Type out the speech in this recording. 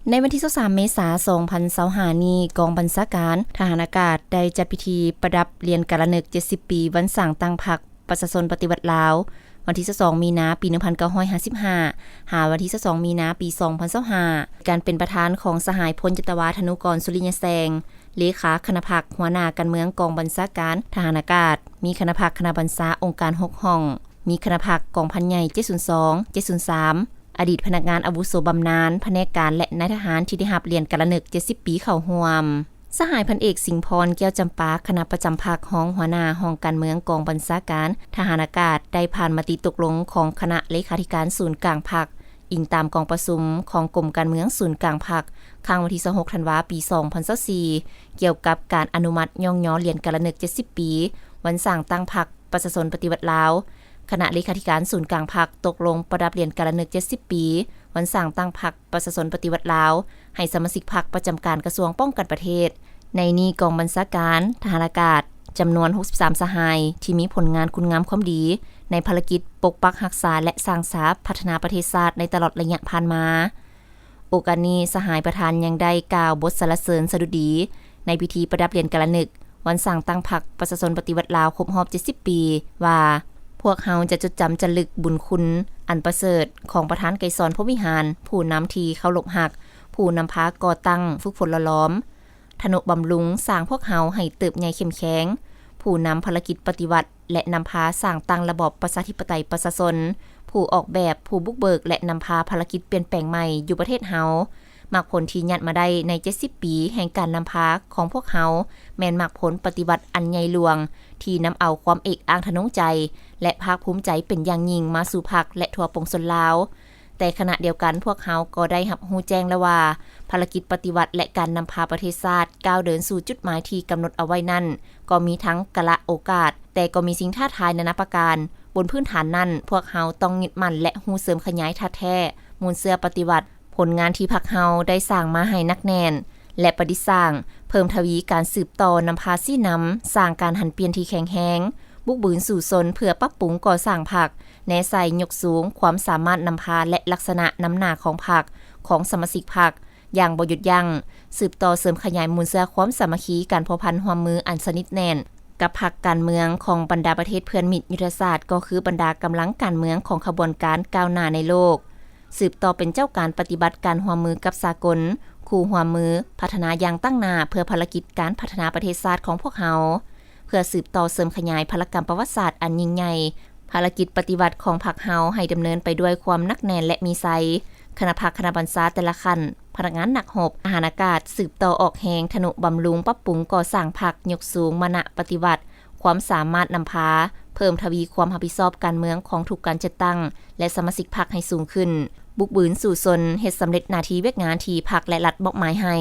ในวันที่23เมษายน2025นี้กองบัญชาการทหารอากาศได้จัดพิธีประดับเรียนการละนึก70ปีวันสร้างตั้งพรรคประชาชนปฏิวัติลาววันที่22มีนาปี1955หาวันที่22มีนาปี2025การเป็นประธานของสหายพลจิตวาธนุกรสุริยแสงเลขาคณะพรรคหัวหน้าการเมืองกองบัญชาการทหารอากาศมีคณะพรรคคณะบัญชาองค์การ6ห้องมีคณะพรรคกองพันใหญ่702 703อดีตพนักงานอาวุโสบำนาญแผนกการและนายทหารที่ได้รับเรียนการละนึก70ปีเข้าร่วมสหายพันเอกสิงห์พรแก้วจำปาคณะประจำภาคห้องหัวหน้าห้องการเมืองกองบัญชาการทหารอากาศได้ผ่านมติตกลงของคณะเลขาธิการศูนย์กลางพรรคอิงตามกองประชุมของกรมการเมืองศูนย์กลางพรรคครั้งวันที่26ธันวาคมปี2024เกี่ยวกับการอนุมัติย่องย่อเรียนการละนึก70ปีวันสร้างตั้งพรรคประชาชนปฏิวัติลาวคณะเลขาธิการศูนย์กลางพรรคตกลงประดับเรียนการละนึก70ปีวันสร้างตั้งพรรคประชาชนปฏิวัติลาวให้สมาชิกพรรคประจำการกระทรวงป้องกันประเทศในนี้กองบัญชาการทหารอากาศจำนวน63สหายที่มีผลงานคุณงามความดีในภารกิจปกปักรักษาและสร้างสรรค์พัฒนาประเทศชาติในตลอดระยะผ่านมาโอกาสนี้สหายประธานยังได้กล่าวบทสรรเสริญสดุดีในพิธีประดับเรียนการละนึกวันสร้างตั้งพรรคประชาชนปฏิวัติลาวครบรอบ70ปีว่าพวกเฮาจะจดจำจรึกบุญคุณอันประเสริฐของประธานไกรสอนพรหมวิหารผู้นำที่เคารพรักผู้นำพาก่อตั้งฝึกฝนหล่อหลอมทนุบำรุงสร้างพวกเฮาให้เติบใหญ่เข้มแข็งผู้นำภารกิจปฏิวัติและนำพาสร้างตั้งระบอบประชาธิปไตยประชาชนผู้ออกแบบผู้บุกเบิกและนำพาภารกิจเปลี่ยนแปลงใหม่อยู่ประเทศเฮามากผลที่ยัดมาได้ใน70ปีแห่งการนำพาของพวกเฮาแม่นมากผลปฏิวัติอันใหญ่หลวงที่นำเอาความเอกอ้างทะนงใจและภาคภูมิใจเป็นอย่างยิ่งมาสู่พรรคและทั่วปวงชนลาวแต่ขณะเดียวกันพวกเฮาก็ได้รับรู้แจ้งแล้วว่าภารกิจปฏิวัติและการนำพาประเทศชาติก้าวเดินสู่จุดหมายที่กำหนดเอาไว้นั้นก็มีทั้งกะละโอกาสแต่ก็มีสิ่งท้าทายนานาประการบนพื้นฐานนั้นพวกเฮาต้องยึดมั่นและรู้เสริมขยายท่าแท้มูลเสื้อปฏิวัติผลงานที่พรรคเฮาได้สร้างมาให้นักแน่นและประดิษฐ์สร้างเพิ่มทวีการสืบต่อนำพาซี่นำสร้างการหันเปลี่ยนที่แข็งแรงบุกบืนสู่ชนเพื่อปรับปรุงก่อสร้างพรรคแนใส่ยกสูงความสามารถนำพาและลักษณะน้ำหน้าของพรรคของสมาชิกพรรคอย่างบ่หยุดยั้งสืบต่อเสริมขยายมูลเสื้อความสามัคคีการพัวพันร่วมมืออันสนิทแน่นกับพรรคการเมืองของบรรดาประเทศเพื่อนมิตรยุทธศาสตร์ก็คือบรรดากำลังการเมืองของขบวนการก้าวหน้าในโลกสืบต่อเป็นเจ้าการปฏิบัติการร่วมมือกับสากลคู่ร่วมมือพัฒนาอย่างตั้งหน้าเพื่อภารกิจการพัฒนาประเทศชาติของพวกเฮาเพื่อสืบต่อเสริมขยายพลกรรมประวัติศาสตร์อันยิ่งใหญ่ภารกิจปฏิวัติของพรรคเฮาให้ดำเนินไปด้วยความนักแน่นและมีไซคณะพรรคคณะบัญชาแต่ละขั้นพนักงานหนักหบทหารอากาศสืบต่อออกแหงทนุบำรุงปรับปรุงก่อสร้างพรรคยกสูงมณะปฏิวัติความสามารถนำพาเพิ่มทวีความรับผิดชอบการเมืองของทุกการจัดตั้งและสมาชิกพรรคให้สูงขึ้นบุกบืนสู่ชนเฮ็ดสำเร็จหน้าที่เวียกงานที่พรรคและรัฐมอบหมายให้